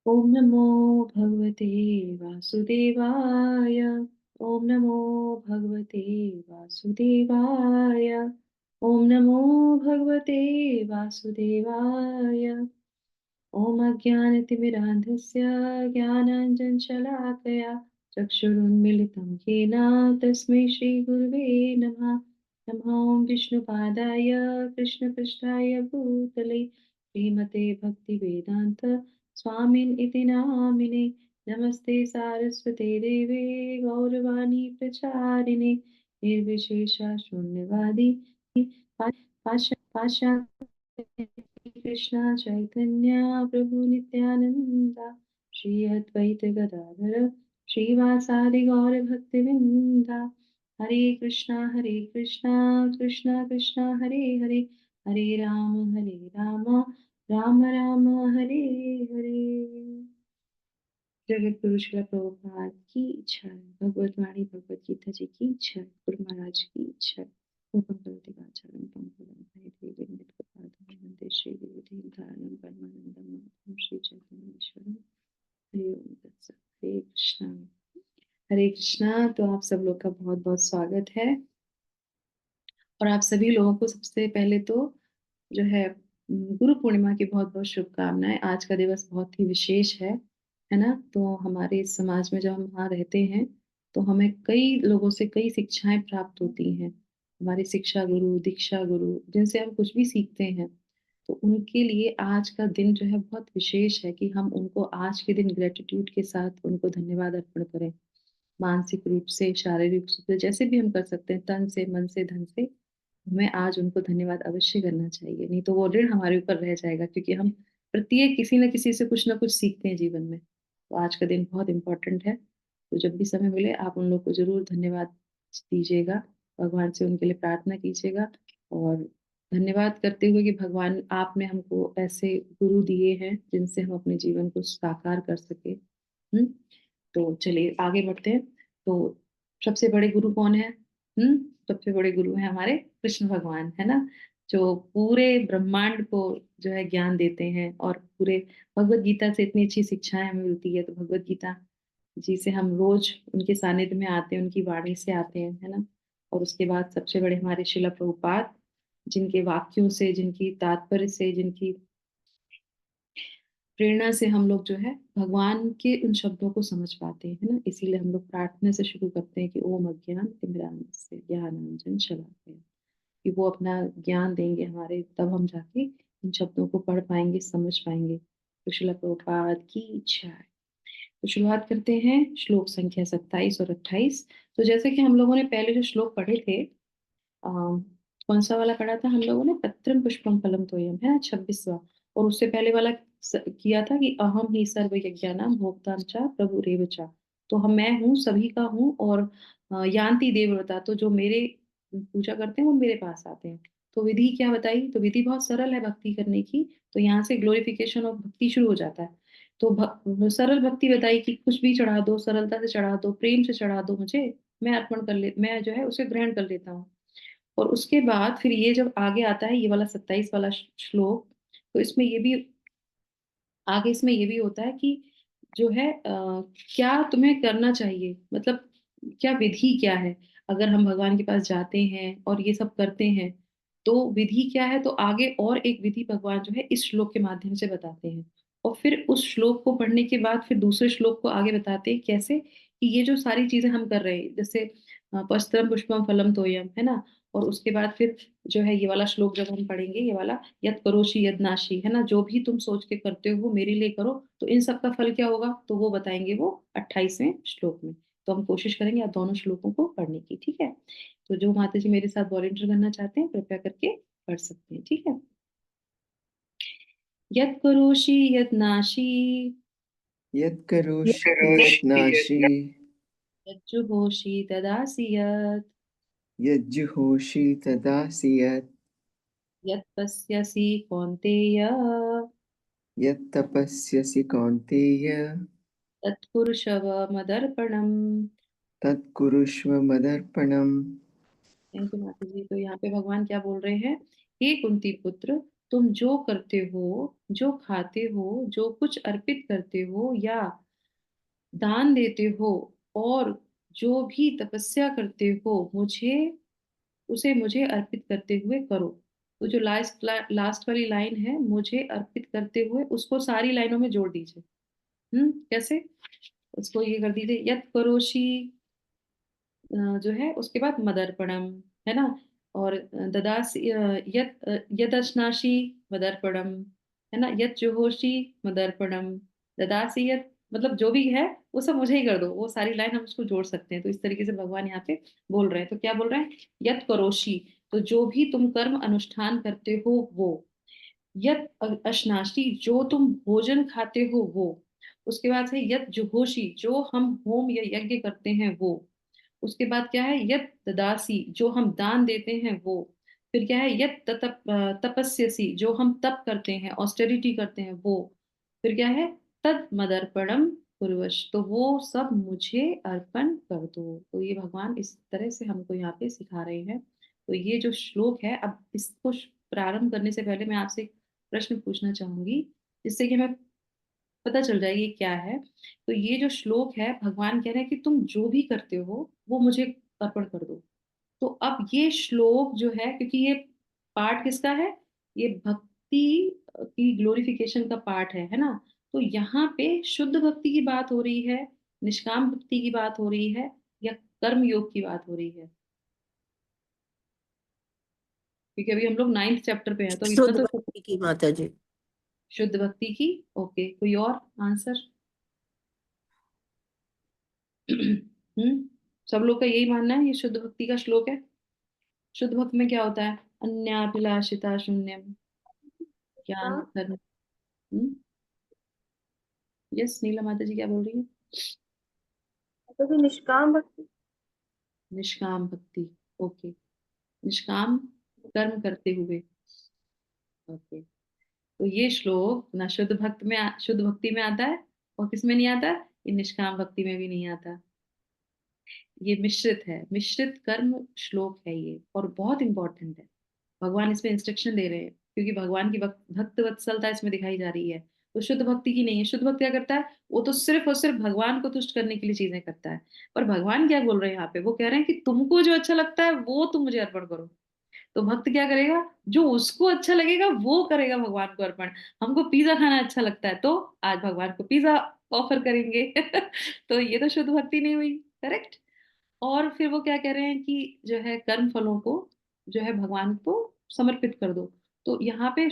ओम नमो भगवते वासुदेवाय। ओम नमो भगवते वासुदेवाय। ओम नमो भगवते वासुदेवाय। ओम अज्ञानतिमिरान्धस्य ज्ञानाञ्जनशलाकया चक्षुरुन्मीलितं येन तस्मै श्रीगुरुवे नमः। नमो विष्णुपादाय कृष्णपृष्ठाय भूतले श्रीमते भक्तिवेदान्त स्वामिन् इति नामिने। नमस्ते सारस्वते देवे गौरवाणी प्रचारिणे निर्विशेषा शून्यवादी पाशा कृष्णा चैतन्य प्रभु नित्यानंदा श्री अद्वैत गदाधर श्रीवासादि गौर भक्तिवृंदा। हरे कृष्णा कृष्णा कृष्णा हरे हरे, हरे राम राम राम हरे हरे। जगत गुरु श्रील प्रभुपाद की जय। भगवत वाणी भगवत गीता जी की जय। गुरु महाराज की जय। ऊपम करोति वाचालं पंकजं हरिदेवं नित्य वंदे श्री गुरुदेव धारणं परमानंदं माधवं श्री चैतन्येश्वरं। हरि ओम तत्सत। हरे कृष्णा हरे कृष्णा। तो आप सब लोग का बहुत बहुत स्वागत है। और आप सभी लोगों को सबसे पहले तो जो है गुरु पूर्णिमा की बहुत बहुत शुभकामनाएं। आज का दिवस बहुत ही विशेष है ना। तो हमारे इस समाज में जब हम यहाँ रहते हैं तो हमें कई लोगों से कई शिक्षाएं प्राप्त होती हैं। हमारे शिक्षा गुरु दीक्षा गुरु जिनसे हम कुछ भी सीखते हैं, तो उनके लिए आज का दिन जो है बहुत विशेष है कि हम उनको आज के दिन ग्रेटिट्यूड के साथ उनको धन्यवाद अर्पण करें। मानसिक रूप से, शारीरिक रूप से, जैसे भी हम कर सकते हैं, तन से, मन से, धन से, हमें आज उनको धन्यवाद अवश्य करना चाहिए। नहीं तो वो ऋण हमारे ऊपर रह जाएगा, क्योंकि हम प्रत्येक किसी न किसी से कुछ ना कुछ सीखते हैं जीवन में। तो आज का दिन बहुत इंपॉर्टेंट है। तो जब भी समय मिले आप उन लोग को जरूर धन्यवाद दीजिएगा, भगवान से उनके लिए प्रार्थना कीजिएगा। और धन्यवाद करते हुए कि भगवान आपने हमको ऐसे गुरु दिए हैं जिनसे हम अपने जीवन को साकार कर सके। तो चलिए आगे बढ़ते हैं। तो सबसे बड़े गुरु कौन है? सबसे बड़े गुरु हैं हमारे कृष्ण भगवान, है ना। जो पूरे ब्रह्मांड को जो है ज्ञान देते हैं, और पूरे भगवत गीता से इतनी अच्छी शिक्षाएं हमें मिलती है। तो भगवत गीता जी से हम रोज उनके सानिध्य में आते हैं, उनकी वाणी से आते हैं, है ना। और उसके बाद सबसे बड़े हमारे शिला प्रभुपाद, जिनके वाक्यों से, जिनकी तात्पर्य से, जिनकी प्रेरणा से हम लोग जो है भगवान के उन शब्दों को समझ पाते हैं, है ना। इसीलिए हम लोग प्रार्थना से शुरू करते हैं कि ओम अज्ञान तिमिरान्धस्य ज्ञानांजन शलाकया। कि वो अपना ज्ञान देंगे हमारे, तब हम जाके इन शब्दों को पढ़ पाएंगे, समझ पाएंगे। तो श्रील प्रभुपाद की जय। तो शुरुआत करते हैं श्लोक संख्या 27 और 28। तो जैसे कि हम लोगों ने पहले जो श्लोक पढ़े थे, कौन सा वाला पढ़ा था हम लोगों ने? पत्रम पुष्पम फलम तोयम, है ना, 26वां। और उससे पहले वाला किया था कि अहम ही सर्व यज्ञानाम भोक्ताम च प्रभु रेव च। तो हम, मैं हूँ, सभी का हूँ। और यान्ति देवव्रता, तो जो मेरे पूजा करते हैं वो मेरे पास आते हैं। तो विधि क्या बताई? तो विधि बहुत सरल है भक्ति करने की। तो यहाँ से ग्लोरिफिकेशन ऑफ भक्ति शुरू हो जाता है। तो सरल भक्ति बताई कि कुछ भी चढ़ा दो, सरलता से चढ़ा दो, प्रेम से चढ़ा दो मुझे, मैं अर्पण कर ले, मैं जो है उसे ग्रहण कर लेता हूँ। और उसके बाद फिर ये जब आगे आता है, ये वाला 27 वाला श्लोक, तो इसमें ये भी आगे, इसमें ये भी होता है कि जो है क्या तुम्हें करना चाहिए, मतलब क्या विधि क्या है। अगर हम भगवान के पास जाते हैं और ये सब करते हैं, तो विधि क्या है। तो आगे और एक विधि भगवान जो है इस श्लोक के माध्यम से बताते हैं। और फिर उस श्लोक को पढ़ने के बाद फिर दूसरे श्लोक को आगे बताते हैं कैसे कि ये जो सारी चीजें हम कर रहे हैं, जैसे पस्त्रम पुष्पम फलम तोयम, है ना। और उसके बाद फिर जो है ये वाला श्लोक जब हम पढ़ेंगे, ये वाला यत करोषि यद नाशी, है ना, जो भी तुम सोच के करते हो वो मेरे लिए करो, तो इन सब का फल क्या होगा, तो वो बताएंगे वो 28वें श्लोक में। तो हम कोशिश करेंगे आप दोनों श्लोकों को पढ़ने की, ठीक है। तो जो माता जी मेरे साथ वॉलेंटियर करना चाहते हैं कृपया करके पढ़ सकते हैं, ठीक है। यत करोषि यद नाशी यत्करोषि यत्नासि यज्जुहोषि तदासि यत् यज्जुहोषि तदासि यत् यत् पश्यसि कौन्तेय यत्तपस्यसि कौन्तेय तत्कुरुषव मदर्पणम्। तत्कुरुष्व मदर्पणम्। थैंक यू माता जी। तो यहाँ पे भगवान क्या बोल रहे हैं? हे कुंती पुत्र, तुम जो करते हो, जो खाते हो, जो कुछ अर्पित करते हो या दान देते हो, और जो भी तपस्या करते हो, मुझे अर्पित करते हुए करो। तो जो लास्ट वाली लाइन है, मुझे अर्पित करते हुए, उसको सारी लाइनों में जोड़ दीजिए। कैसे? उसको ये कर दीजिए, यत करोषि जो है, उसके बाद मदर्पणम, है ना? और ददासी यदश्नाशी मदर्पणम, है ना? यत जुहोषि मदर्पणम, ददासी यत, मतलब जो भी है वो सब मुझे ही कर दो। वो सारी लाइन हम उसको जोड़ सकते हैं। तो इस तरीके से भगवान यहाँ पे बोल रहे हैं। तो क्या बोल रहे हैं? यत करोषि, तो जो भी तुम कर्म अनुष्ठान करते हो वो। यत अश्नासी, जो तुम भोजन खाते हो वो। उसके बाद है यत जुहोषि, जो हम होम या यज्ञ करते हैं वो। उसके बाद क्या है? यत ददासी, जो हम दान देते हैं वो। फिर क्या है? तपस्यसि, जो हम तप करते हैं, ऑस्टेरिटी करते हैं वो। फिर क्या है? तद मदर्पणम कुर्वश, तो वो सब मुझे अर्पण कर दो। तो ये भगवान इस तरह से हमको यहाँ पे सिखा रहे हैं। तो ये जो श्लोक है, अब इसको प्रारंभ करने से पहले मैं आपसे एक प्रश्न पूछना चाहूंगी, जिससे कि हमें पता चल जाए ये क्या है। तो ये जो श्लोक है, भगवान कह रहे हैं कि तुम जो भी करते हो वो मुझे अर्पण कर दो। तो अब ये श्लोक जो है, क्योंकि ये पार्ट किसका है? ये भक्ति की ग्लोरिफिकेशन का पार्ट है ना? तो यहाँ पे शुद्ध भक्ति की बात हो रही है, निष्काम भक्ति की बात हो रही है, या कर्म योग की बात हो रही है? क्योंकि अभी हम लोग 9th चैप्टर पे हैं, तो इतना शुद्ध तो। भक्ति की माता जी। शुद्ध भक्ति की। ओके, कोई और आंसर? सब लोग का यही मानना है ये शुद्ध भक्ति का श्लोक है? शुद्ध भक्ति में क्या होता है? अन्याभिलाषिता शून्यम, ज्ञान हाँ, कर्म। यस, नीला माता जी क्या बोल रही है? तो भी निष्काम भक्ति। निष्काम भक्ति। ओके, निष्काम कर्म करते हुए। ओके, तो ये श्लोक ना शुद्ध भक्ति में आता है, और किस में नहीं आता? ये निष्काम भक्ति में भी नहीं आता। ये मिश्रित है, मिश्रित कर्म श्लोक है ये, और बहुत इंपॉर्टेंट है। भगवान इसमें इंस्ट्रक्शन दे रहे हैं, क्योंकि भगवान की भक्त वत्सलता इसमें दिखाई जा रही है। तो शुद्ध भक्ति की नहीं है। शुद्ध भक्ति क्या करता है? वो तो सिर्फ और सिर्फ भगवान को तुष्ट करने के लिए चीजें करता है। पर भगवान क्या बोल रहे हैं यहाँ पे? वो कह रहे हैं कि तुमको जो अच्छा लगता है वो तुम मुझे अर्पण करो। तो भक्त क्या करेगा? जो उसको अच्छा लगेगा वो करेगा भगवान को अर्पण। हमको पिज्जा खाना अच्छा लगता है, तो आज भगवान को पिज्जा ऑफर करेंगे। तो ये तो शुद्ध भक्ति नहीं हुई। करेक्ट। और फिर वो क्या कह रहे हैं कि जो है कर्म फलों को जो है भगवान को समर्पित कर दो। तो यहाँ पे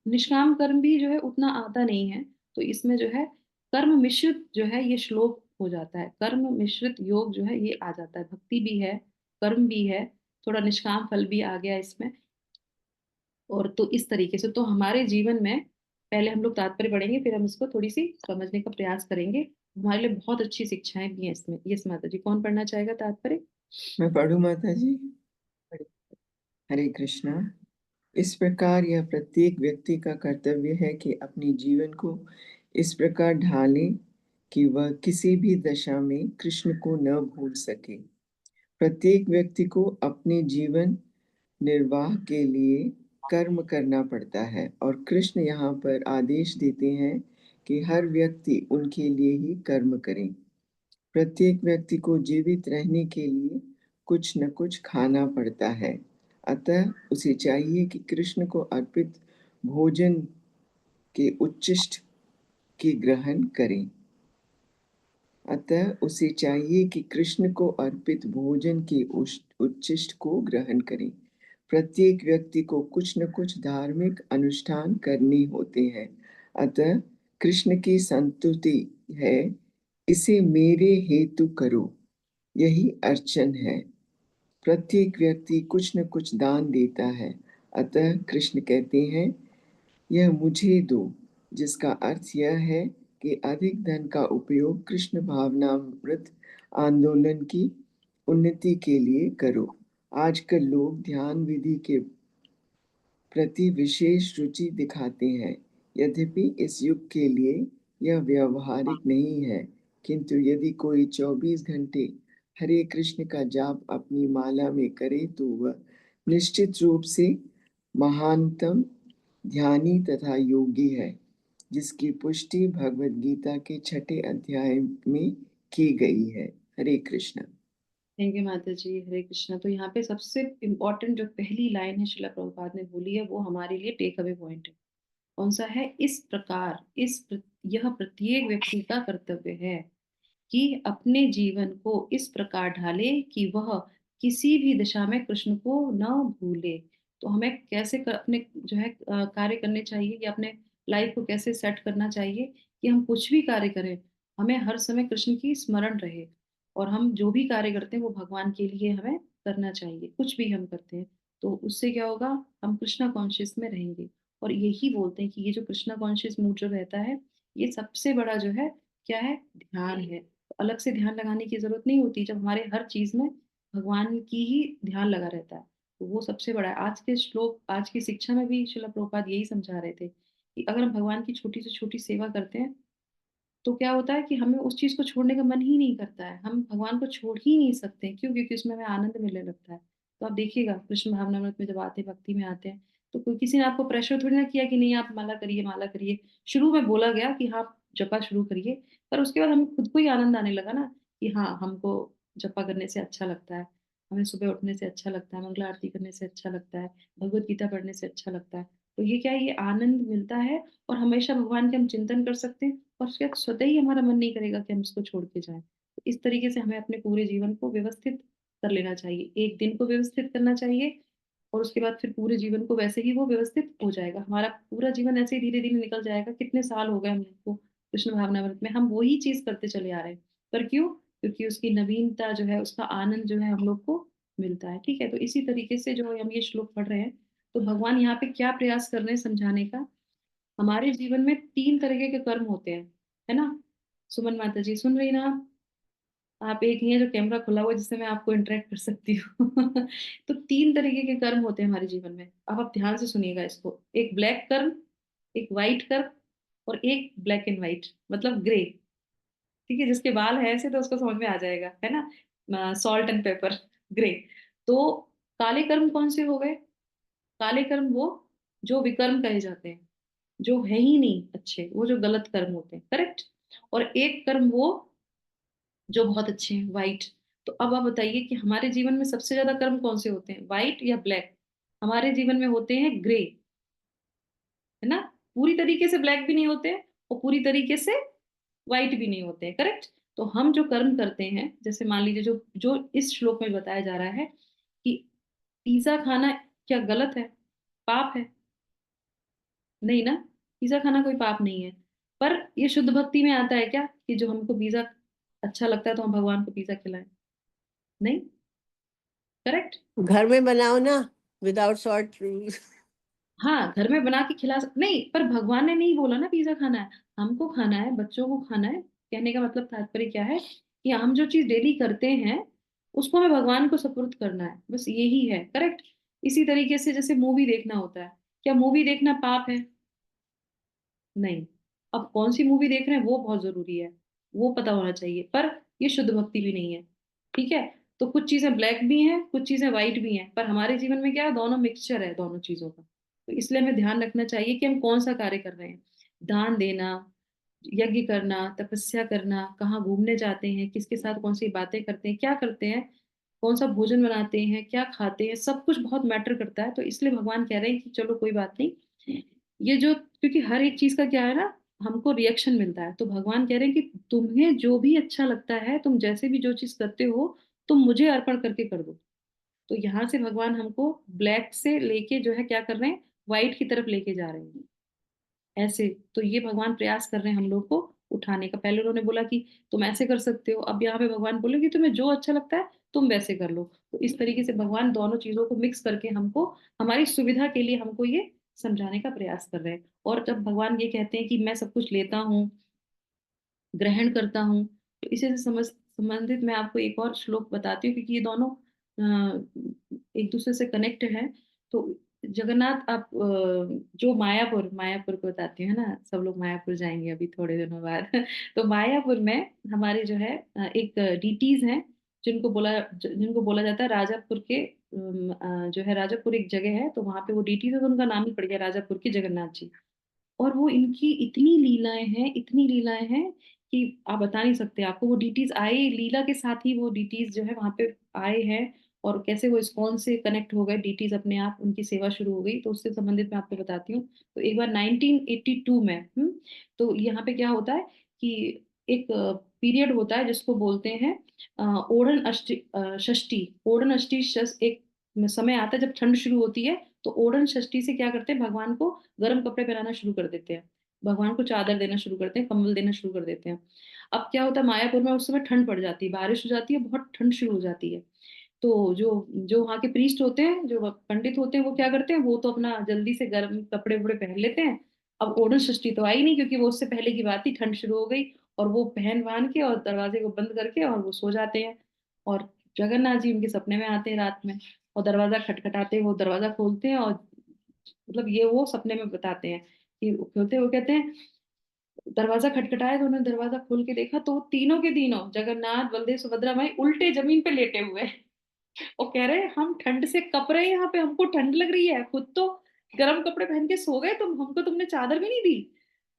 निष्काम कर्म भी जो है उतना आता नहीं है। तो इसमें जो है कर्म मिश्रित जो है ये श्लोक हो जाता है। कर्म मिश्रित योग जो है ये आ जाता है। भक्ति भी है, कर्म भी है, थोड़ा निष्काम फल भी आ गया इसमें। और तो इस तरीके से तो हमारे जीवन में पहले हम लोग तात्पर्य पढ़ेंगे, फिर हम इसको थोड़ी सी समझने का प्रयास करेंगे। हमारे लिए बहुत अच्छी शिक्षाएं भी हैं इसमें। यस माता जी, कौन पढ़ना चाहेगा तात्पर्य? मैं पढ़ूं माता जी? हरे कृष्णा। इस प्रकार यह प्रत्येक व्यक्ति का कर्तव्य है कि अपने जीवन को इस प्रकार ढाले कि वह किसी भी दशा में कृष्ण को न भूल सके। प्रत्येक व्यक्ति को अपने जीवन निर्वाह के लिए कर्म करना पड़ता है, और कृष्ण यहाँ पर आदेश देते हैं कि हर व्यक्ति उनके लिए ही कर्म करे। प्रत्येक व्यक्ति को जीवित रहने के लिए कुछ न कुछ खाना पड़ता है, अतः उसे चाहिए कि कृष्ण को अर्पित भोजन के उच्छिष्ट की ग्रहण करें। अतः उसे चाहिए कि कृष्ण को अर्पित भोजन के उच्छिष्ट को ग्रहण करें। प्रत्येक व्यक्ति को कुछ न कुछ धार्मिक अनुष्ठान करने होते हैं, अतः कृष्ण की संतुति है, इसे मेरे हेतु करो, यही अर्चन है। प्रत्येक व्यक्ति कुछ न कुछ दान देता है, अतः कृष्ण कहते हैं यह मुझे दो, जिसका अर्थ यह है कि अधिक धन का उपयोग कृष्ण भावनामृत आंदोलन की उन्नति के लिए करो। आजकल लोग ध्यान विधि के प्रति विशेष रुचि दिखाते हैं, यद्यपि इस युग के लिए यह व्यवहारिक नहीं है। किंतु यदि कोई 24 घंटे हरे कृष्ण का जाप अपनी माला में करे तो वह निश्चित रूप से महानतम ध्यानी तथा योगी है, जिसकी पुष्टि भगवत गीता के 6 अध्याय में की गई है। हरे कृष्ण। थैंक यू माता जी। हरे कृष्णा। तो यहाँ पे सबसे इम्पोर्टेंट जो पहली लाइन है शिला प्रभुपाद ने बोली है, वो हमारे लिए टेक अवे पॉइंट है। कौन सा है? इस प्रकार, यह प्रत्येक व्यक्ति का कर्तव्य है कि अपने जीवन को इस प्रकार ढाले कि वह किसी भी दिशा में कृष्ण को न भूले। तो हमें कैसे अपने जो है कार्य करने चाहिए, या अपने लाइफ को कैसे सेट करना चाहिए कि हम कुछ भी कार्य करें, हमें हर समय कृष्ण की स्मरण रहे, और हम जो भी कार्य करते हैं वो भगवान के लिए हमें करना चाहिए। कुछ भी हम करते हैं तो उससे क्या होगा, हम कृष्णा कॉन्शियस में रहेंगे। और यही बोलते हैं कि ये जो कृष्णा कॉन्शियस मूड जो रहता है, ये सबसे बड़ा जो है क्या है, ध्यान है। तो अलग से ध्यान लगाने की जरूरत नहीं होती जब हमारे हर चीज में भगवान की ही ध्यान लगा रहता है। तो वो सबसे बड़ा है। आज के श्लोक, आज की शिक्षा में भी श्रील प्रभुपाद यही समझा रहे थे कि अगर हम भगवान की छोटी से छोटी सेवा करते हैं तो क्या होता है कि हमें उस चीज को छोड़ने का मन ही नहीं करता है। हम भगवान को छोड़ ही नहीं सकते। क्यों? क्योंकि उसमें हमें आनंद मिलने लगता है। तो आप देखिएगा कृष्ण भावनामृत में जब आते हैं, भक्ति में आते हैं, तो कोई किसी ने आपको प्रेशर थोड़ी ना किया कि नहीं आप माला करिए, माला करिए। शुरू में बोला गया कि हाँ आप जपा शुरू करिए, पर उसके बाद हमें खुद को ही आनंद आने लगा ना कि हाँ हमको जपा करने से अच्छा लगता है, हमें सुबह उठने से अच्छा लगता है, मंगला आरती करने से अच्छा लगता है, भगवत गीता पढ़ने से अच्छा लगता है। तो ये क्या है, ये आनंद मिलता है, और हमेशा भगवान के हम चिंतन कर सकते हैं, और उसके बाद स्वतः ही हमारा मन नहीं करेगा कि हम इसको छोड़ के जाएं। तो इस तरीके से हमें अपने पूरे जीवन को व्यवस्थित कर लेना चाहिए। एक दिन को व्यवस्थित करना चाहिए, और उसके बाद फिर पूरे जीवन को वैसे ही वो व्यवस्थित हो जाएगा। हमारा पूरा जीवन ऐसे ही धीरे धीरे निकल जाएगा। कितने साल हो गए हम लोग को कृष्ण भावनामृत में, हम वही चीज करते चले आ रहे हैं। पर क्यों? क्योंकि उसकी नवीनता जो है, उसका आनंद जो है हम लोग को मिलता है। ठीक है, तो इसी तरीके से जो हम ये श्लोक पढ़ रहे हैं, तो भगवान यहाँ पे क्या प्रयास कर रहे हैं समझाने का। हमारे जीवन में 3 तरीके के कर्म होते हैं, है ना? सुमन माता जी सुन रही ना आप एक ही है जो कैमरा खुला हुआ है जिससे मैं आपको इंटरेक्ट कर सकती हूँ। तो 3 तरीके के कर्म होते हैं हमारे जीवन में। अब आप ध्यान से सुनिएगा इसको। एक ब्लैक कर्म, एक व्हाइट कर्म, और एक ब्लैक एंड व्हाइट मतलब ग्रे। ठीक है, जिसके बाल है ऐसे तो उसको समझ में आ जाएगा, है ना? Salt and paper, grey. तो काले कर्म कौन से हो गए? काले कर्म वो जो विकर्म कहे जाते हैं, जो है ही नहीं अच्छे, वो जो गलत कर्म होते हैं, करेक्ट। और एक कर्म वो जो बहुत अच्छे हैं, वाइट। तो अब आप बताइए कि हमारे जीवन में सबसे ज्यादा कर्म कौन से होते हैं, वाइट या ब्लैक? हमारे जीवन में होते हैं ग्रे, है ना? पूरी तरीके से ब्लैक भी नहीं होते, और पूरी तरीके से वाइट भी नहीं होते हैं, करेक्ट। तो हम जो कर्म करते हैं, जैसे मान लीजिए जो जो इस श्लोक में बताया जा रहा है कि पिज्जा खाना क्या गलत है, पाप है? नहीं ना, पिज्जा खाना कोई पाप नहीं है। पर ये शुद्ध भक्ति में आता है क्या कि जो हमको पिज्जा अच्छा लगता है तो हम भगवान को पिज्जा खिलाएं? नहीं, करेक्ट। घर में बनाओ ना, विदाउट सॉल्ट। हाँ, घर में बना के खिला नहीं, पर भगवान ने नहीं बोला ना पिज्जा खाना है, हमको खाना है, बच्चों को खाना है। कहने का मतलब तात्पर्य क्या है कि हम जो चीज डेली करते हैं उसको हमें भगवान को सुपुर्द करना है, बस यही है, करेक्ट। इसी तरीके से जैसे मूवी देखना होता है, क्या मूवी देखना पाप है? नहीं। अब कौन सी मूवी देख रहे हैं वो बहुत जरूरी है, वो पता होना चाहिए, पर ये शुद्ध भक्ति भी नहीं है। ठीक है, तो कुछ चीजें ब्लैक भी हैं, कुछ चीजें व्हाइट भी हैं, पर हमारे जीवन में क्या है, दोनों मिक्सचर है दोनों चीजों का। तो इसलिए हमें ध्यान रखना चाहिए कि हम कौन सा कार्य कर रहे हैं। दान देना, यज्ञ करना, तपस्या करना, कहाँ घूमने जाते हैं, किसके साथ कौन सी बातें करते हैं, क्या करते हैं, कौन सा भोजन बनाते हैं, क्या खाते हैं, सब कुछ बहुत मैटर करता है। तो इसलिए भगवान कह रहे हैं कि चलो कोई बात नहीं, ये जो, क्योंकि हर एक चीज का क्या है ना, हमको रिएक्शन मिलता है। तो भगवान कह रहे हैं कि तुम्हें जो भी अच्छा लगता है, तुम जैसे भी जो चीज करते हो, तुम मुझे अर्पण करके कर दो। तो यहाँ से भगवान हमको ब्लैक से लेके जो है क्या कर रहे हैं, व्हाइट की तरफ लेके जा रहे हैं ऐसे। तो ये भगवान प्रयास कर रहे हैं हम लोग को उठाने का। पहले उन्होंने बोला कि तुम ऐसे कर सकते हो, अब यहाँ पे भगवान बोले कि तुम्हें जो अच्छा लगता है तुम वैसे कर लो। तो इस तरीके से भगवान दोनों चीजों को मिक्स करके हमको, हमारी सुविधा के लिए हमको ये समझाने का प्रयास कर रहे हैं। और जब भगवान ये कहते हैं कि मैं सब कुछ लेता हूँ, ग्रहण करता हूँ, तो इसी से संबंधित मैं आपको एक और श्लोक बताती हूँ, क्योंकि ये दोनों एक दूसरे से कनेक्ट है। तो जगन्नाथ, आप जो मायापुर, मायापुर को बताती हूँ, है ना? सब लोग मायापुर जाएंगे अभी थोड़े दिनों बाद। तो मायापुर में हमारे जो है एक डीटीज हैं जिनको बोला जाता है राजापुर के जो है राजापुर एक जगह है, तो वहां पे वो डीटी थे, तो उनका नाम ही पड़ गया राजापुर की जगन्नाथ जी। और वो इनकी इतनी लीलाएं हैं कि आप बता नहीं सकते। आपको वो डीटीज आए लीला के साथ ही, वो डीटीज जो है वहां पे आए हैं, और कैसे वो इस्कॉन से कनेक्ट हो गए डीटीज, अपने आप उनकी सेवा शुरू हो गई। तो उससे संबंधित मैं आपको बताती हूँ। तो एक बार 1982 में तो यहाँ पे क्या होता है कि एक पीरियड होता है जिसको बोलते हैं षष्ठी। एक समय आता है जब ठंड शुरू होती है, तो ओढ़न षष्ठी से क्या करते हैं, भगवान को गर्म कपड़े पहनाना शुरू कर देते हैं, भगवान को चादर देना शुरू करते हैं, कंबल देना शुरू कर देते हैं। अब क्या होता है, मायापुर में उस समय ठंड पड़ जाती है, बारिश हो जाती है, बहुत ठंड शुरू हो जाती है। तो जो जो वहाँ के प्रीस्ट होते हैं, जो पंडित होते हैं, वो क्या करते हैं, वो तो अपना जल्दी से गर्म कपड़े वपड़े पहन लेते हैं। अब ओढ़न षष्ठी तो आई नहीं, क्योंकि वो उससे पहले की बात थी, ठंड शुरू हो गई। और वो पहन वहन के और दरवाजे को बंद करके और वो सो जाते हैं। और जगन्नाथ जी उनके सपने में आते हैं रात में, और दरवाजा खटखटाते हैं, वो दरवाजा खोलते हैं, और मतलब ये वो सपने में बताते हैं कि खोलते, वो कहते हैं दरवाजा खटखटाया, तो उन्होंने दरवाजा खोल के देखा, तो तीनों के तीनों जगन्नाथ बलदेव सुभद्रा माई उल्टे जमीन पे लेटे हुए हैं। और कह रहे हैं हम ठंड से कप रहे हैं, यहाँ पे हमको ठंड लग रही है, खुद तो गर्म कपड़े पहन के सो गए, हमको तुमने चादर भी नहीं दी।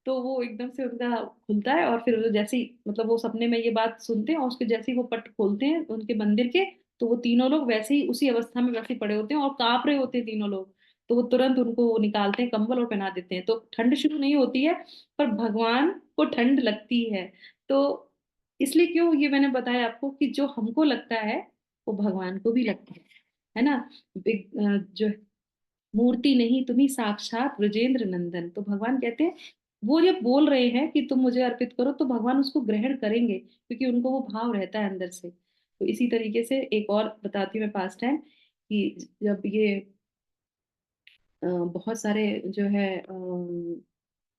तो वो एकदम से उनका खुलता है, और फिर वो जैसे ही मतलब वो सपने में ये बात सुनते हैं, और उसके जैसे ही वो पट खोलते हैं उनके मंदिर के, तो वो तीनों लोग वैसे ही उसी अवस्था में वैसे ही पड़े होते हैं और कांप रहे होते हैं तीनों लोग। तो वो तुरंत उनको वो निकालते हैं कंबल और पहना देते हैं, तो ठंड शुरू नहीं होती है, पर भगवान को ठंड लगती है। तो इसलिए क्यों ये मैंने बताया आपको कि जो हमको लगता है वो भगवान को भी लगता है ना। जो मूर्ति नहीं तुम्ही साक्षात ब्रजेंद्र नंदन, तो भगवान कहते हैं, वो जब बोल रहे हैं कि तुम मुझे अर्पित करो, तो भगवान उसको ग्रहण करेंगे, क्योंकि उनको वो भाव रहता है अंदर से। तो इसी तरीके से एक और बताती हूँ मैं पास्ट टाइम, कि जब ये बहुत सारे जो है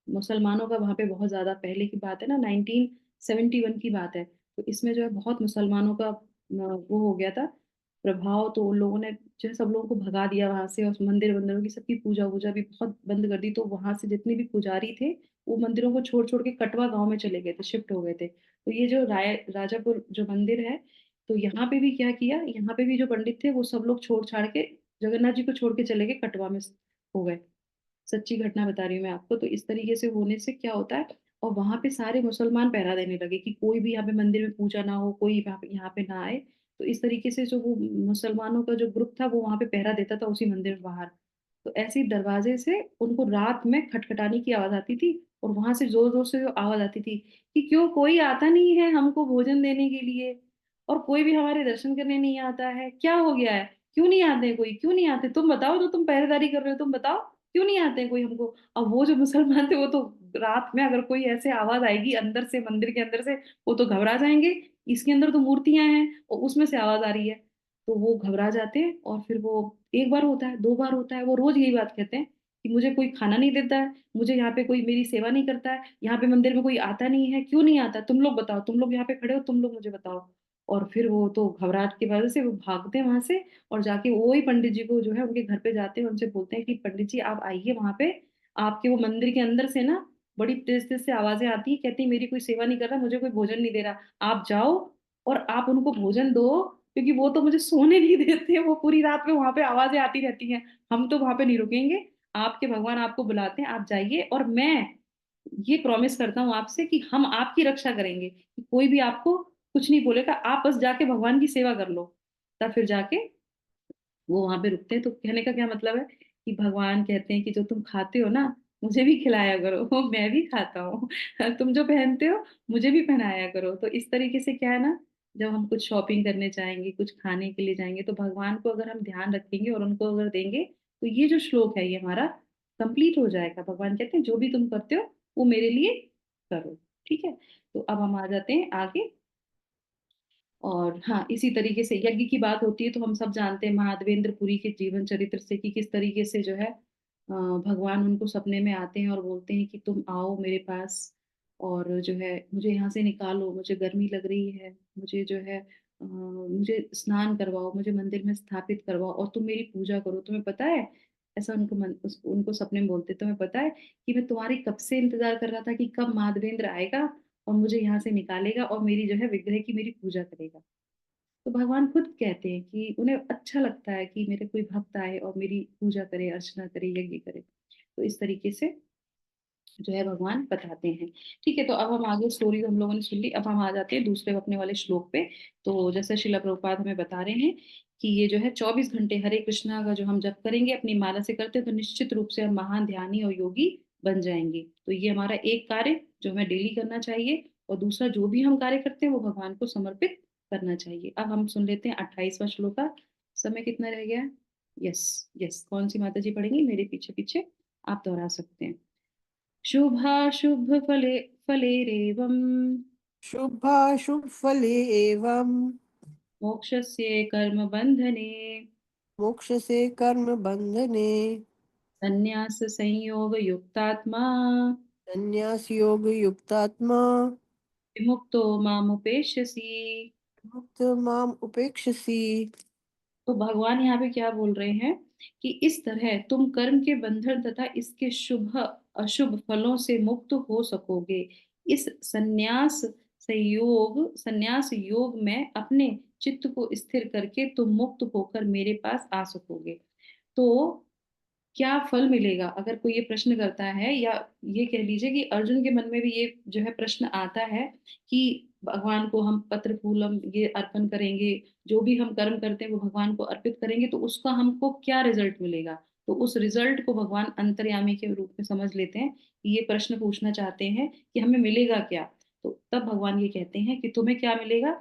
मुसलमानों का वहां पे बहुत ज्यादा पहले की बात है ना, 1971 की बात है। तो इसमें जो है बहुत मुसलमानों का वो हो गया था प्रभाव, तो उन लोगों ने जो है सब लोगों को भगा दिया वहां से, और मंदिर वंदिरों की सबकी पूजा वूजा भी बहुत बंद कर दी। तो वहां से जितने भी पुजारी थे, वो मंदिरों को छोड़ छोड़ के कटवा गांव में चले गए थे, शिफ्ट हो गए थे। तो ये जो राजापुर जो मंदिर है, तो यहाँ पे भी क्या किया, यहाँ पे भी जो पंडित थे वो सब लोग छोड़ छाड़ के जगन्नाथ जी को छोड़ के चले गए, कटवा में हो गए। सच्ची घटना बता रही हूँ मैं आपको। तो इस तरीके से होने से क्या होता है, और वहां पे सारे मुसलमान पहरा देने लगे कि कोई भी यहाँ पे मंदिर में पूजा ना हो, कोई यहाँ पे ना आए। तो इस तरीके से जो वो मुसलमानों का जो ग्रुप था, वो वहां पे पहरा देता था उसी मंदिर में बाहर। तो ऐसे ही दरवाजे से उनको रात में खटखटाने की आवाज आती थी, और वहां से जोर जोर से आवाज आती थी कि क्यों कोई आता नहीं है हमको भोजन देने के लिए, और कोई भी हमारे दर्शन करने नहीं आता है, क्या हो गया है, क्यों नहीं आते, कोई क्यों नहीं आते, तुम बताओ, जो तुम पहरेदारी कर रहे हो तुम बताओ, क्यों नहीं आते हैं कोई हमको। अब वो जो मुसलमान थे, वो तो रात में अगर कोई ऐसे आवाज आएगी अंदर से, मंदिर के अंदर से, वो तो घबरा जाएंगे, इसके अंदर तो मूर्तियां हैं और उसमें से आवाज आ रही है। तो वो घबरा जाते हैं, और फिर वो एक बार होता है, दो बार होता है, वो रोज यही बात कहते हैं कि मुझे कोई खाना नहीं देता है, मुझे यहाँ पे कोई मेरी सेवा नहीं करता है, यहाँ पे मंदिर में कोई आता नहीं है, क्यों नहीं आता, तुम लोग बताओ, तुम लोग यहाँ पे खड़े हो, तुम लोग मुझे बताओ। और फिर वो तो घबराहट की वजह से वो भागते हैं वहां से, और जाके वो ही पंडित जी को जो है उनके घर पे जाते हैं, उनसे बोलते हैं कि पंडित जी आप आइए वहां पे, आपके वो मंदिर के अंदर से ना बड़ी तेज तेज से आवाजें आती है, कहती है मेरी कोई सेवा नहीं कर रहा, मुझे कोई भोजन नहीं दे रहा, आप जाओ और आप उनको भोजन दो, क्योंकि वो तो मुझे सोने नहीं देते, वो पूरी रात में वहां पे आवाजें आती रहती हैं, हम तो वहां पे नहीं रुकेंगे, आपके भगवान आपको बुलाते हैं, आप जाइए, और मैं ये प्रॉमिस करता हूँ आपसे कि हम आपकी रक्षा करेंगे, कि कोई भी आपको कुछ नहीं बोलेगा, आप बस जाके भगवान की सेवा कर लो। तब फिर जाके वो वहां पे रुकते हैं। तो कहने का क्या मतलब है, कि भगवान कहते हैं कि जो तुम खाते हो ना, मुझे भी खिलाया करो, मैं भी खाता हूँ, तुम जो पहनते हो मुझे भी पहनाया करो। तो इस तरीके से क्या है ना, जब हम कुछ शॉपिंग करने जाएंगे, कुछ खाने के लिए जाएंगे, तो भगवान को अगर हम ध्यान रखेंगे और उनको अगर देंगे, तो ये जो श्लोक है ये हमारा कंप्लीट हो जाएगा। भगवान कहते हैं जो भी तुम करते हो वो मेरे लिए करो। ठीक है। तो अब हम आ जाते हैं आगे। और हाँ, इसी तरीके से यज्ञ की बात होती है, तो हम सब जानते हैं महादेवेंद्र पुरी के जीवन चरित्र से, कि किस तरीके से जो है भगवान उनको सपने में आते हैं और बोलते हैं कि तुम आओ मेरे पास, और जो है मुझे यहाँ से निकालो, मुझे गर्मी लग रही है, मुझे जो है मुझे स्नान करवाओ, मुझे मंदिर में स्थापित करवाओ, और तुम मेरी पूजा करो। तुम्हें पता है, ऐसा उनको सपने में बोलते, तुम्हें पता है कि मैं तुम्हारी कब से इंतजार कर रहा था कि कब महादेवेंद्र आएगा और मुझे यहाँ से निकालेगा और मेरी जो है विग्रह की मेरी पूजा करेगा। तो भगवान खुद कहते हैं कि उन्हें अच्छा लगता है कि मेरे कोई भक्त आए और मेरी पूजा करे, अर्चना करे, यज्ञ करे। तो इस तरीके से जो है भगवान बताते हैं। ठीक है, तो अब हम आगे स्टोरी हम लोगों ने सुन ली, अब हम आ जाते हैं दूसरे अपने वाले श्लोक पे। तो जैसे श्रील प्रभुपाद हमें बता रहे हैं कि ये जो है 24 घंटे हरे कृष्णा का जो हम जप करेंगे, अपनी माला से करते हैं, तो निश्चित रूप से हम महान ध्यानी और योगी बन जाएंगे। तो ये हमारा एक कार्य जो हमें डेली करना चाहिए, और दूसरा जो भी हम कार्य करते हैं वो भगवान को समर्पित करना चाहिए। अब हम सुन लेते हैं 28वां श्लोक का। समय कितना रह गया है? यस, यस, कौन सी माता जी पढ़ेंगी? मेरे पीछे पीछे आप दोहरा सकते हैं। शुभाशुभ फले फलेरेवं शुभाशुभ फले एवं मोक्षस्य कर्म बंधने मोक्ष से कर्म बंधने संन्यास संयोग युक्तात्मा संन्यास योग युक्तात्मा विमुक्तो मामुपेष्यसि। मुक्त माम उपेक्षसी। तो भगवान यहाँ पे क्या बोल रहे हैं कि इस तरह तुम कर्म के बंधन तथा इसके शुभ अशुभ फलों से मुक्त हो सकोगे। इस संन्यास योग में अपने चित्त को स्थिर करके तुम मुक्त होकर मेरे पास आ सकोगे। तो क्या फल मिलेगा? अगर कोई ये प्रश्न करता है, या ये कह लीजिए कि अर्जुन के मन में भी ये जो है प्रश्न आता है कि भगवान को हम पत्र फूल हम ये अर्पण करेंगे, जो भी हम कर्म करते हैं वो भगवान को अर्पित करेंगे, तो उसका हमको क्या रिजल्ट मिलेगा? तो उस रिजल्ट को भगवान अंतर्यामी के रूप में समझ लेते हैं कि ये प्रश्न पूछना चाहते हैं कि हमें मिलेगा क्या। तो तब भगवान ये कहते हैं कि तुम्हें क्या मिलेगा?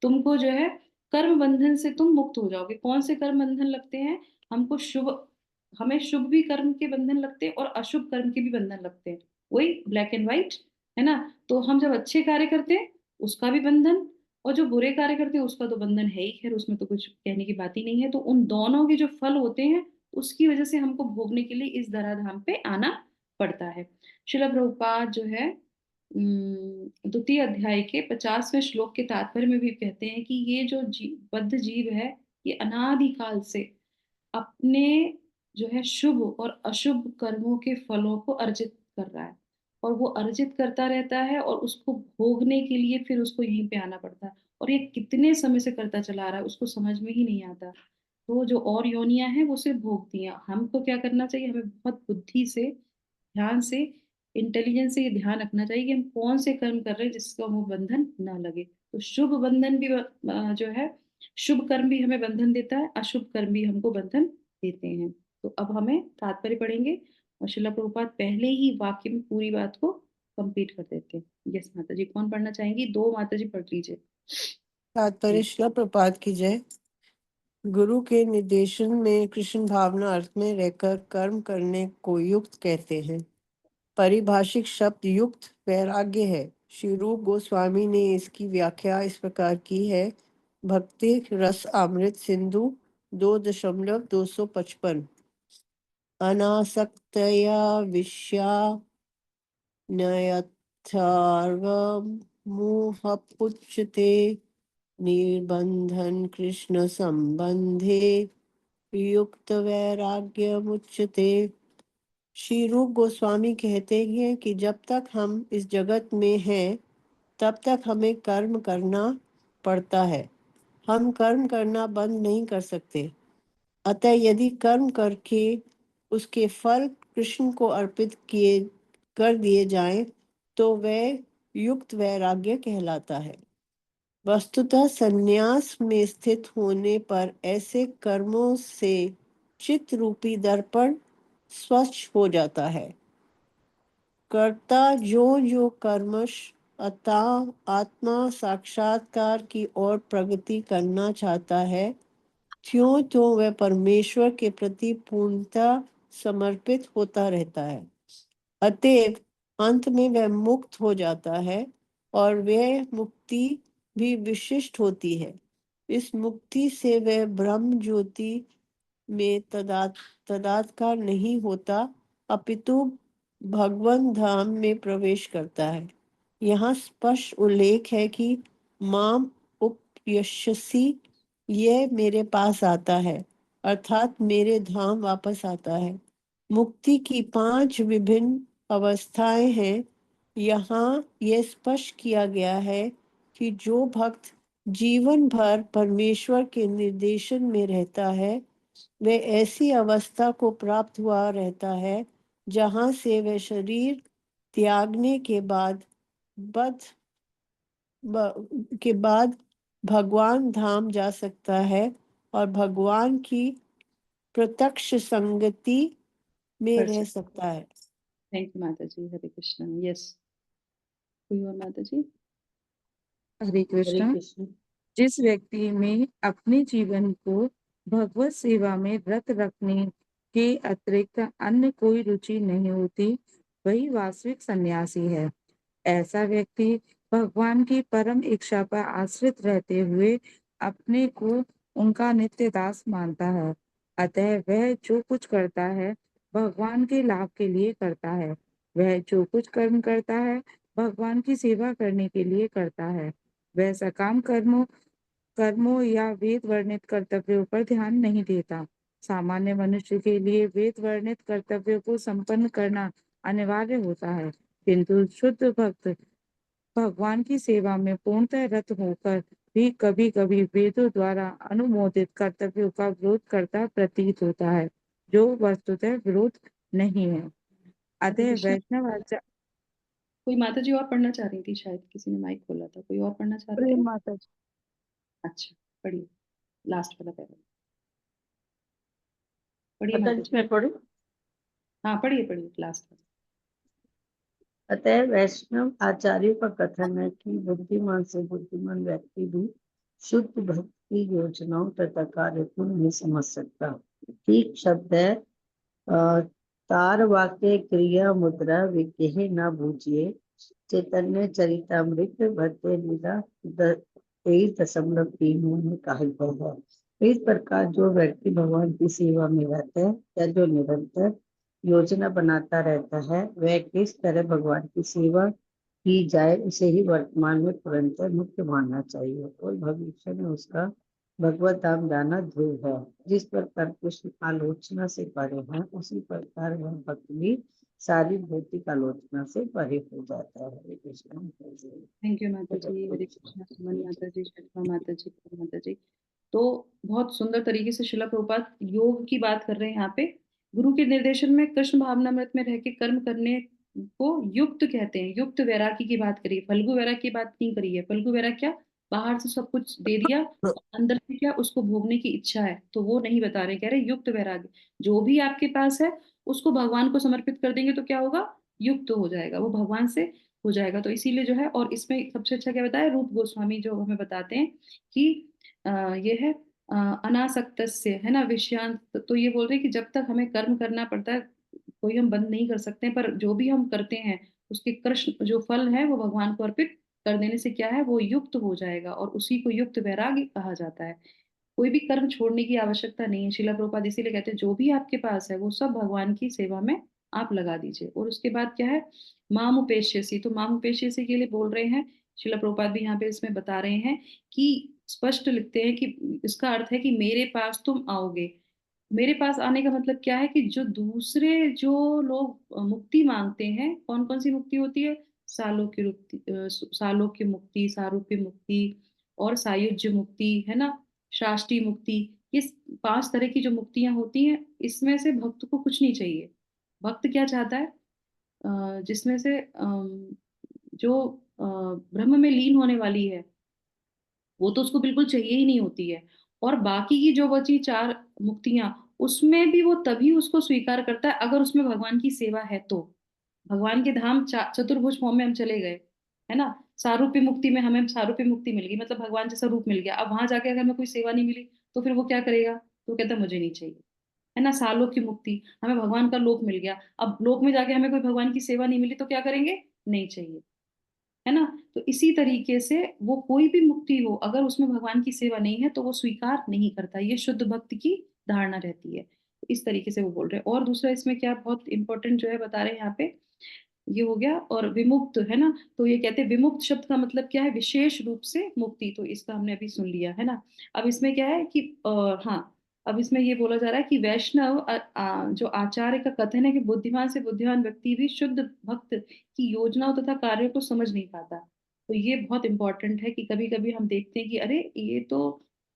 तुमको जो है कर्म बंधन से तुम मुक्त हो जाओगे। कौन से कर्म बंधन लगते हैं? हमको शुभ हमें शुभ भी कर्म के बंधन लगते हैं और अशुभ कर्म के भी बंधन लगते हैं। वही ब्लैक एंड व्हाइट है ना। तो हम जब अच्छे कार्य करते हैं उसका भी बंधन, और जो बुरे कार्य करते हैं उसका तो बंधन है ही। खैर, उसमें तो कुछ कहने की बात ही नहीं है। तो उन दोनों के जो फल होते हैं उसकी वजह से हमको भोगने के लिए इस धराधाम पे आना पड़ता है। शिला प्रभुपाद जो है द्वितीय अध्याय के 50वें श्लोक के तात्पर्य में भी कहते हैं कि ये जो बद्ध जीव है, ये अनादि काल से अपने जो है शुभ और अशुभ कर्मों के फलों को अर्जित कर रहा है, और वो अर्जित करता रहता है, और उसको भोगने के लिए फिर उसको यहीं पे आना पड़ता है। और ये कितने समय से करता चला रहा है उसको समझ में ही नहीं आता। तो जो और योनियां हैं वो सिर्फ भोगती हैं। हमको क्या करना चाहिए? हमें बहुत बुद्धि से, ध्यान से, इंटेलिजेंस से ये ध्यान रखना चाहिए कि हम कौन से कर्म कर रहे हैं जिसका वो बंधन ना लगे। तो शुभ बंधन भी जो है शुभ कर्म भी हमें बंधन देता है, अशुभ कर्म भी हमको बंधन देते हैं। तो अब हमें तात्पर्य पढ़ेंगे, और शिला प्रभुपाद पहले ही वाक्य में पूरी बात को कंप्लीट कर देते हैं। यस माता जी, कौन पढ़ना चाहेंगी? दो माता जी पढ़ लीजिए। तात्पर्य श्रील प्रभुपाद की जय। गुरु के निर्देशन में कृष्ण भावना अर्थ में रहकर कर्म करने को युक्त कहते हैं। पारिभाषिक शब्द युक्त वैराग्य है। श्री रूप गोस्वामी ने इसकी व्याख्या इस प्रकार की है। भक्ति रस अमृत सिंधु 2.255। अनासक्तया विषया नयथार्वमुहपुच्यते निर्बंधन कृष्ण संबंधे युक्त वैराग्य मुच्यते। श्री रूप गोस्वामी कहते हैं कि जब तक हम इस जगत में हैं तब तक हमें कर्म करना पड़ता है। हम कर्म करना बंद नहीं कर सकते। अतः यदि कर्म करके उसके फल कृष्ण को अर्पित किए कर दिए जाएं तो वह युक्त वैराग्य कहलाता है। वस्तुतः संन्यास में स्थित होने पर ऐसे कर्मों से चित्त रूपी दर्पण स्वच्छ हो जाता है। कर्ता जो कर्मश अतः आत्मा साक्षात्कार की ओर प्रगति करना चाहता है, त्यों तो वह परमेश्वर के प्रति पूर्णतः समर्पित होता रहता है। अतएव अंत में वह मुक्त हो जाता है, और वह मुक्ति भी विशिष्ट होती है। इस मुक्ति से वह ब्रह्म ज्योति में तदात्कार नहीं होता, अपितु भगवन धाम में प्रवेश करता है। यहाँ स्पष्ट उल्लेख है कि माम उपयश्यसि, यह मेरे पास आता है, अर्थात मेरे धाम वापस आता है। मुक्ति की 5 विभिन्न अवस्थाएं हैं। यहाँ यह स्पष्ट किया गया है कि जो भक्त जीवन भर परमेश्वर के निर्देशन में रहता है, वह ऐसी अवस्था को प्राप्त हुआ रहता है जहाँ से वह शरीर त्यागने के बाद बद के बाद भगवान धाम जा सकता है और भगवान की प्रत्यक्ष संगति में कर रह सकते। सकता है। थैंक यू माता जी। हरे कृष्णा। यस, कोई और माता जी? हरे हरे कृष्ण। कृष्ण। जिस व्यक्ति में अपने जीवन को भगवत सेवा में व्रत रखने के अतिरिक्त अन्य कोई रुचि नहीं होती, वही वास्तविक सन्यासी है। ऐसा व्यक्ति भगवान की परम इच्छा पर आश्रित रहते हुए अपने को उनका नित्य दास मानता है। अतः वह जो कुछ करता है भगवान के लाभ के लिए करता है। वह जो कुछ कर्म करता है भगवान की सेवा करने के लिए करता है। वह सकाम कर्मों या वेद वर्णित कर्तव्यों पर ध्यान नहीं देता। सामान्य मनुष्य के लिए वेद वर्णित कर्तव्यों को संपन्न करना अनिवार्य होता है, किंतु शुद्ध भक्त भगवान की सेवा में पूर्णतः रत होकर भी कभी कभी वेदों द्वारा अनुमोदित कर्तव्यों का विरोध करता प्रतीत होता है, जो वस्तुतः विरोध नहीं है। हरे अतः कृष्णा। वैष्णव कोई माता जी और पढ़ना चाह रही थी, शायद किसी ने माइक खोला था। कोई और पढ़ना चाह रहे थे? माता जी। अच्छा, पढ़िए लास्ट वाला पैरा। पढ़िए माता माता जी जी। मैं पढ़ूं? हाँ, पढ़िए पढ़िए लास्ट वाला। अतः वैष्णव आचार्यों का कथन है कि बुद्धिमान से बुद्धिमान व्यक्ति भी शुद्ध भक्ति योजनाओं तथा कार्य को नहीं समझ सकता। ठीक शब्द है तार वाक्य क्रिया मुद्रा विज्ञेह न बूझिए, चैतन्य चरितामृत भद्रे लीला 23.3 में कहा गया है। इस प्रकार जो व्यक्ति भगवान की सेवा में रहता है या जो निरंतर योजना बनाता रहता है, वह किस तरह भगवान की सेवा की जाए उसे ही वर्तमान में तुरंत मुख्य मानना चाहिए और भविष्य में उसका भगवत धाम जाना ध्रुव है। जिस प्रकार कृष्ण आलोचना से परे है, उसी प्रकार वह भक्त भी सारी भौतिक आलोचना से परे हो जाता है। हरे कृष्ण। थैंक यू माता जी। हरे कृष्णा। सुमन माता जी, शर्मा माता जी, पूर्णा माता जी। तो बहुत सुंदर तरीके से शिला प्रभुपाद योग की बात कर रहे हैं यहाँ पे। गुरु के निर्देशन में कृष्ण भावनामृत में रह के कर्म करने को युक्त कहते हैं। युक्त वैरागी की बात करी, फल्गु वैराग की बात नहीं करी है। फल्गु वैराग क्या, बाहर से सब कुछ दे दिया, अंदर से क्या उसको भोगने की इच्छा है, तो वो नहीं बता रहे। कह रहे युक्त वैराग, जो भी आपके पास है उसको भगवान को समर्पित कर देंगे तो क्या होगा, युक्त हो जाएगा, वो भगवान से हो जाएगा। तो इसीलिए जो है, और इसमें सबसे अच्छा क्या बताया रूप गोस्वामी, जो हमें बताते हैं कि ये है अनासक्तस्य, है ना, विषयांत। तो ये बोल रहे हैं कि जब तक हमें कर्म करना पड़ता है, कोई हम बंद नहीं कर सकते हैं, पर जो भी हम करते हैं उसके कृष्ण जो फल है वो भगवान को अर्पित कर देने से क्या है, वो युक्त हो जाएगा, और उसी को युक्त वैराग्य कहा जाता है। कोई भी कर्म छोड़ने की आवश्यकता नहीं है। शिला प्रभुपाद इसीलिए कहते हैं जो भी आपके पास है वो सब भगवान की सेवा में आप लगा दीजिए। और उसके बाद क्या है, माम उपेश्यसी। तो माम उपेश्यसी के लिए बोल रहे हैं, शिला प्रभुपाद भी यहाँ पे इसमें बता रहे हैं कि स्पष्ट लिखते हैं कि इसका अर्थ है कि मेरे पास तुम आओगे। मेरे पास आने का मतलब क्या है कि जो दूसरे जो लोग मुक्ति मांगते हैं, कौन कौन सी मुक्ति होती है, सालों की मुक्ति, सालों की मुक्ति, सारूप्य मुक्ति और सायुज्य मुक्ति, है ना, शाष्टी मुक्ति। ये 5 तरह की जो मुक्तियां होती हैं, इसमें से भक्त को कुछ नहीं चाहिए। भक्त क्या चाहता है, जिसमें से जो ब्रह्म में लीन होने वाली है, वो तो उसको बिल्कुल चाहिए ही नहीं होती है। और बाकी की जो बची 4 मुक्तियां, उसमें भी वो तभी उसको स्वीकार करता है अगर उसमें भगवान की सेवा है तो। भगवान के धाम चतुर्भुज फॉर्म में हम चले गए, है ना, सारूप्य मुक्ति में हमें सारूप्य मुक्ति मिल गई, मतलब भगवान जैसा रूप मिल गया। अब वहां जाके अगर हमें कोई सेवा नहीं मिली तो फिर वो क्या करेगा, तो कहता मुझे नहीं चाहिए, है ना। सालों की मुक्ति, हमें भगवान का लोक मिल गया, अब लोक में जाके हमें कोई भगवान की सेवा नहीं मिली तो क्या करेंगे, नहीं चाहिए, है ना। तो इसी तरीके से वो कोई भी मुक्ति हो, अगर उसमें भगवान की सेवा नहीं है तो वो स्वीकार नहीं करता। ये शुद्ध भक्ति की धारणा रहती है। तो इस तरीके से वो बोल रहे हैं। और दूसरा इसमें क्या बहुत इंपॉर्टेंट जो है बता रहे हैं यहाँ पे, ये हो गया। और विमुक्त, है ना, तो ये कहते हैं विमुक्त शब्द का मतलब क्या है, विशेष रूप से मुक्ति। तो इसका हमने अभी सुन लिया, है ना। अब इसमें क्या है कि हाँ, अब इसमें ये बोला जा रहा है कि वैष्णव जो आचार्य का कथन है कि बुद्धिमान से बुद्धिमान व्यक्ति भी शुद्ध भक्त की योजनाओं तथा कार्यों को समझ नहीं पाता। तो ये बहुत इंपॉर्टेंट है कि कभी कभी हम देखते हैं कि अरे ये तो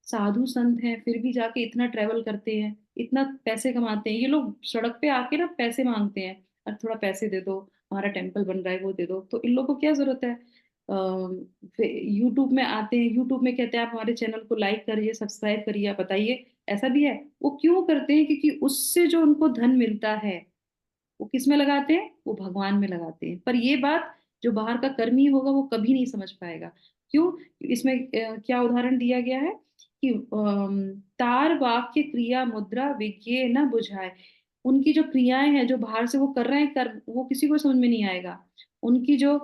साधु संत हैं, फिर भी जाके इतना ट्रेवल करते हैं, इतना पैसे कमाते हैं, ये लोग सड़क पे आके ना पैसे मांगते हैं, और थोड़ा पैसे दे दो, हमारा टेम्पल बन रहा है वो दे दो। तो इन लोगों को क्या जरूरत है? यूट्यूब में आते हैं, यूट्यूब में कहते हैं आप हमारे चैनल को लाइक करिए, सब्सक्राइब करिए, आप बताइए ऐसा भी है। वो क्यों करते हैं? क्योंकि उससे जो उनको धन मिलता है वो किस में लगाते हैं? वो भगवान में लगाते हैं। पर ये बात जो बाहर का कर्मी होगा वो कभी नहीं समझ पाएगा। क्यों? इसमें क्या उदाहरण दिया गया है कि तार वाक्य क्रिया मुद्रा विज्ञे न बुझाए। उनकी जो क्रियाएं हैं जो बाहर से वो कर रहे हैं, कर वो किसी को समझ में नहीं आएगा। उनकी जो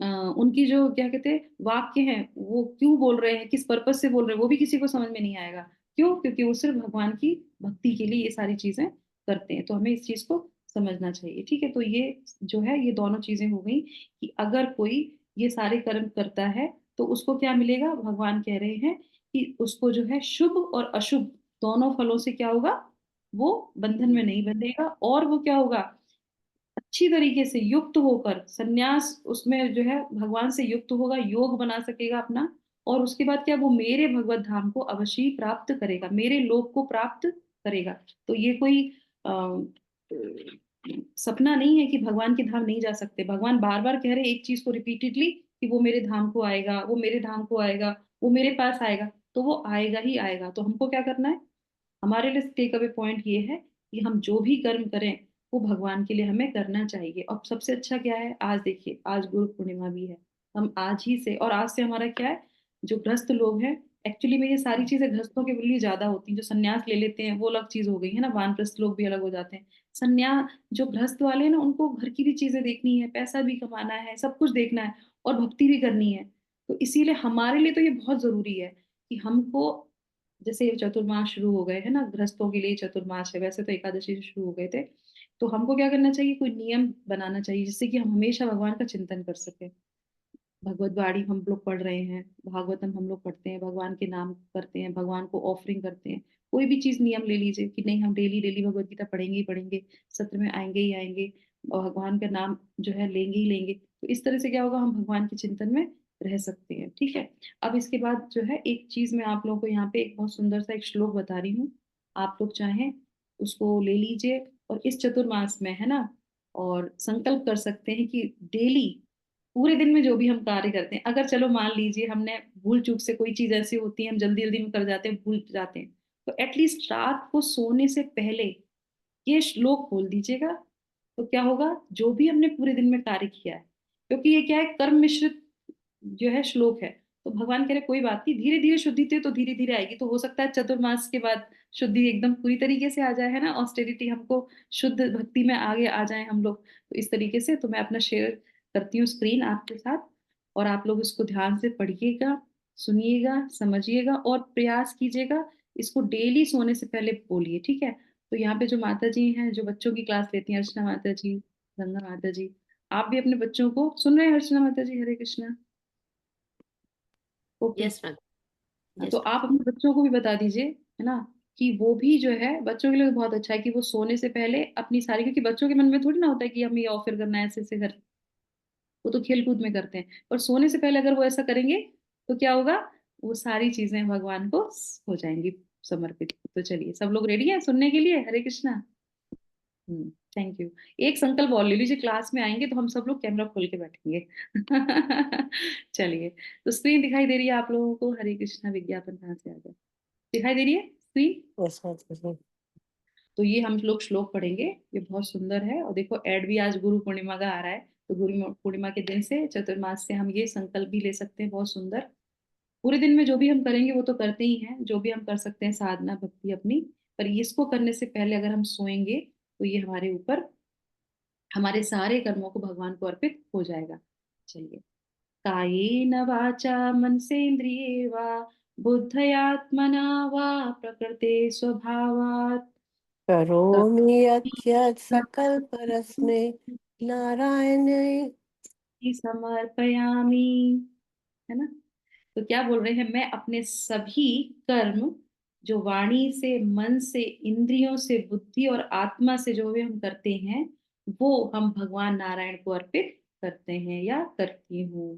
उनकी जो क्या कहते हैं वाक्य हैं, वो क्यों बोल रहे हैं, किस पर्पस से बोल रहे हैं, वो भी किसी को समझ में नहीं आएगा। क्यों? क्योंकि वो सिर्फ भगवान की भक्ति के लिए ये सारी चीजें करते हैं। तो हमें इस चीज को समझना चाहिए। ठीक है, तो ये जो है ये दोनों चीजें हो गई कि अगर कोई ये सारे कर्म करता है तो उसको क्या मिलेगा। भगवान कह रहे हैं कि उसको जो है शुभ और अशुभ दोनों फलों से क्या होगा, वो बंधन में नहीं बंधेगा, और वो क्या होगा, अच्छी तरीके से युक्त होकर संन्यास उसमें जो है भगवान से युक्त होगा, योग बना सकेगा अपना। और उसके बाद क्या, वो मेरे भगवत धाम को अवश्य ही प्राप्त करेगा, मेरे लोक को प्राप्त करेगा। तो ये कोई सपना नहीं है कि भगवान के धाम नहीं जा सकते। भगवान बार बार कह रहे हैं एक चीज को रिपीटेडली कि वो मेरे धाम को आएगा, वो मेरे धाम को आएगा, वो मेरे पास आएगा। तो वो आएगा ही आएगा। तो हमको क्या करना है? हमारे लिए टेक अवे पॉइंट ये है कि हम जो भी कर्म करें वो भगवान के लिए हमें करना चाहिए। और सबसे अच्छा क्या है, आज देखिए आज गुरु पूर्णिमा भी है। हम आज ही से, और आज से हमारा क्या है, जो गृहस्थ लोग हैं, एक्चुअली में ये सारी चीजें गृहस्थों के लिए ज्यादा होती हैं। जो सन्यास ले लेते हैं वो अलग चीज हो गई है ना, वानप्रस्थ लोग भी अलग हो जाते हैं। सन्यास जो गृहस्थ वाले हैं ना, उनको घर की भी चीजें देखनी है, पैसा भी कमाना है, सब कुछ देखना है, और भक्ति भी करनी है। तो इसीलिए हमारे लिए तो ये बहुत जरूरी है कि हमको, जैसे ये चतुर्मास शुरू हो गए हैं ना, गृहस्थों के लिए चतुर्मास है, वैसे तो एकादशी से शुरू हो गए थे। तो हमको क्या करना चाहिए, कोई नियम बनाना चाहिए जिससे कि हम हमेशा भगवान का चिंतन कर सके। भगवत बाणी हम लोग पढ़ रहे हैं, भागवतम हम लोग पढ़ते हैं, भगवान के नाम करते हैं, भगवान को ऑफरिंग करते हैं। कोई भी चीज नियम ले लीजिए कि नहीं हम डेली डेली भगवत गीता पढ़ेंगे ही पढ़ेंगे, सत्र में आएंगे ही आएंगे, और भगवान का नाम जो है लेंगे ही लेंगे। तो इस तरह से क्या होगा, हम भगवान के चिंतन में रह सकते हैं। ठीक है। अब इसके बाद जो है एक चीज मैं आप लोगों को यहाँ पे एक बहुत सुंदर सा एक श्लोक बता रही हूँ। आप लोग चाहें उसको ले लीजिए, और इस चतुर्मास में है ना, और संकल्प कर सकते हैं कि डेली पूरे दिन में जो भी हम कार्य करते हैं, अगर चलो मान लीजिए हमने भूल चूक से कोई चीज ऐसी होती है, हम जल्दी जल्दी में कर जाते हैं, भूल जाते हैं, तो एटलीस्ट रात को सोने से पहले ये श्लोक खोल दीजिएगा। तो क्या होगा, जो भी हमने पूरे दिन में कार्य किया है, क्योंकि ये क्या है, कर्म मिश्रित जो है श्लोक है। तो भगवान कह रहे कोई बात नहीं, धीरे धीरे शुद्धि तो धीरे धीरे आएगी। तो हो सकता है चतुर्मास के बाद शुद्धि एकदम पूरी तरीके से आ जाए, है ना, ऑस्टेरिटी हमको शुद्ध भक्ति में आगे आ जाए हम लोग। तो इस तरीके से तो मैं अपना शेयर करती हूँ स्क्रीन आपके साथ, और आप लोग इसको ध्यान से पढ़िएगा, सुनिएगा, समझिएगा, और प्रयास कीजिएगा। इसको डेली सोने से पहले बोलिए। ठीक है। तो यहाँ पे जो माता जी हैं जो बच्चों की क्लास लेती हैं, अर्चना माता जी, गंगा माता जी, आप भी अपने बच्चों को सुन रहे हैं? अर्चना माता जी, हरे कृष्णा। ओके। Yes ma'am. हाँ, तो यस आप अपने बच्चों को भी बता दीजिए, है ना, कि वो भी जो है बच्चों के लिए बहुत अच्छा है कि वो सोने से पहले अपनी सारी, क्योंकि बच्चों के मन में थोड़ी ना होता है कि हमें ये ऑफर करना है, ऐसे ऐसे कर, वो तो खेल कूद में करते हैं। पर सोने से पहले अगर वो ऐसा करेंगे तो क्या होगा, वो सारी चीजें भगवान को हो जाएंगी समर्पित। तो चलिए सब लोग रेडी हैं सुनने के लिए? हरे कृष्णा। Thank you. एक संकल्प और ले लीजिए, क्लास में आएंगे तो हम सब लोग कैमरा खोल के बैठेंगे। चलिए, तो स्क्रीन दिखाई दे रही है आप लोगों को? हरे कृष्णा विज्ञापन कहाँ से आ गया, दिखाई दे रही है स्क्रीन? Yes ma'am. तो ये हम लोग श्लोक पढ़ेंगे, ये बहुत सुंदर है। और देखो ऐड भी आज गुरु पूर्णिमा का आ रहा है, तो गुरु पूर्णिमा के दिन से चतुर्मास से हम ये संकल्प भी ले सकते हैं, बहुत सुंदर। पूरे दिन में जो भी हम करेंगे वो तो करते ही हैं, जो भी हम कर सकते हैं साधना भक्ति अपनी। पर इसको करने से पहले अगर हम सोएंगे तो ये हमारे ऊपर, हमारे सारे कर्मों को भगवान को अर्पित हो जाएगा। चलिए, कायेन वाचा मनसेन्द्रिये वा बुद्धयात्मना वा प्रकृते स्वभावात् करोमि यत् सकल परस्मै नारायणे करोमि समर्पयामि, है ना। तो क्या बोल रहे हैं, मैं अपने सभी कर्म जो वाणी से, मन से, इंद्रियों से, बुद्धि और आत्मा से जो भी हम करते हैं, वो हम भगवान नारायण को अर्पित करते हैं या करती हूँ।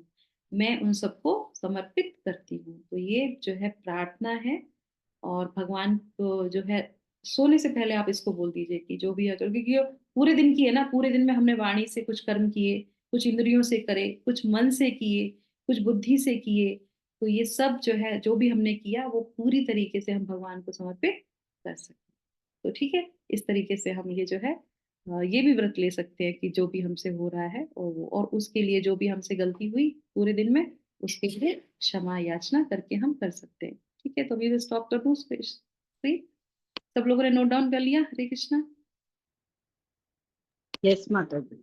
मैं उन सबको समर्पित करती हूँ। तो ये जो है प्रार्थना है, और भगवान को जो है सोने से पहले आप इसको बोल दीजिए कि जो भी है तो, क्योंकि ये पूरे दिन की है ना, पूरे दिन में हमने वाणी से कुछ कर्म किए, कुछ इंद्रियों से करे, कुछ मन से किए, कुछ बुद्धि से किए। तो ये सब जो है, जो भी हमने किया वो पूरी तरीके से हम भगवान को समर्पित कर सकते हैं। तो ठीक है, इस तरीके से हम ये जो है ये भी व्रत ले सकते हैं कि जो भी हमसे हो रहा है, और उसके लिए जो भी हमसे गलती हुई पूरे दिन में, उसके लिए क्षमा याचना करके हम कर सकते हैं। ठीक है, तो we will stop the sub लोगों ने नोट डाउन कर लिया? हरे कृष्णा। यस माता जी।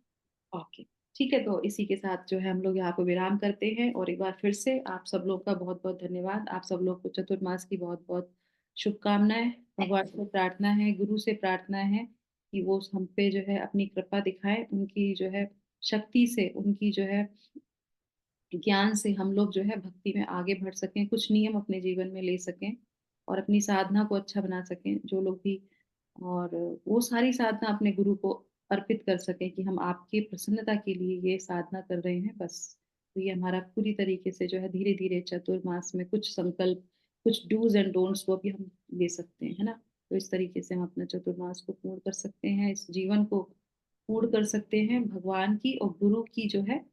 ओके, ठीक है, तो इसी के साथ जो है हम लोग यहाँ पे विराम करते हैं। और एक बार फिर से आप सब लोग का बहुत बहुत धन्यवाद। आप सब लोग को चतुर्मास की बहुत बहुत शुभकामनाएं। भगवान से प्रार्थना है, गुरु से प्रार्थना है कि वो हम पे जो है अपनी कृपा दिखाएं, उनकी जो है शक्ति से, उनकी जो है ज्ञान से हम लोग जो है भक्ति में आगे बढ़ सकें, कुछ नियम अपने जीवन में ले सकें और अपनी साधना को अच्छा बना सकें जो लोग भी, और वो सारी साधना अपने गुरु को अर्पित कर सकें कि हम आपकी प्रसन्नता के लिए ये साधना कर रहे हैं बस। तो ये हमारा पूरी तरीके से जो है धीरे धीरे चतुर्मास में कुछ संकल्प, कुछ डूज एंड डोंट्स वो भी हम ले सकते हैं, है ना। तो इस तरीके से हम अपना चतुर्मास को पूर्ण कर सकते हैं, इस जीवन को पूर्ण कर सकते हैं भगवान की और गुरु की जो है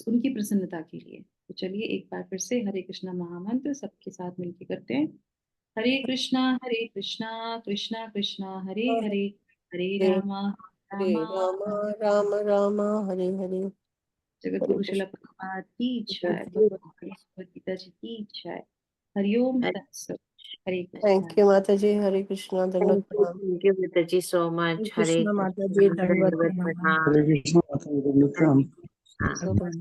उनकी प्रसन्नता के लिए। तो चलिए एक बार फिर से हरे कृष्णा महामंत्र सबके साथ मिलके करते हैं। हरे कृष्णा कृष्णा कृष्णा हरे हरे, हरे रामा हरे रामा राम राम राम हरे हरे। जगत हरे गुरु शिला कृष्ण। प्रभुपाद की जय, भगवत भगवत गीता जी की जय। हरिओम तत्सत। हरे कृष्णा। थैंक यू माता जी। हरे कृष्णा, दंडवत प्रणाम। थैंक यू माता जी सो हरे मच। हरे कृष्ण माता जी, कृष्ण, दंडवत दंडवत प्रणाम। प्रणाम। हरे कृष्ण माता जी, दंडवत प्रणाम। हाँ। So much.